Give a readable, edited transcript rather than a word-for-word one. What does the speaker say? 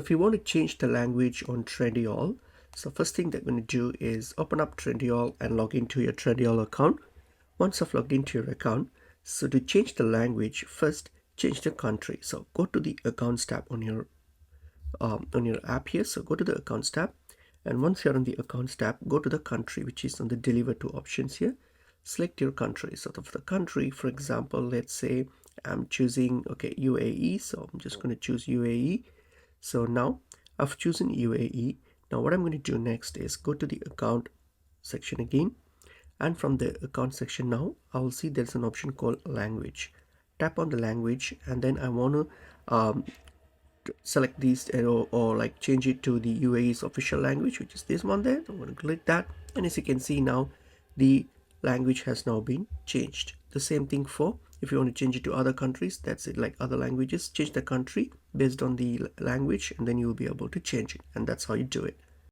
If you want to change the language on Trendyol, so first thing that I'm going to do is open up Trendyol and log into your Trendyol account. Once I've logged into your account, so to change the language, first change the country. So go to the accounts tab on your app here. So go to the accounts tab, and once you're on the accounts tab, go to the country, which is on the deliver to options here. Select your country. So for the country, for example, let's say I'm choosing UAE, so I'm just going to choose UAE. So now I've chosen UAE. Now what I'm going to do next is go to the account section again, and from the account section now I will see there's an option called language. Tap on the language, and then I want to select these or like change it to the UAE's official language, which is this one there. I'm going to click that, and as you can see now the language has now been changed. The same thing for if you want to change it to other countries, that's it, like other languages, change the country based on the language, and then you'll be able to change it, and that's how you do it.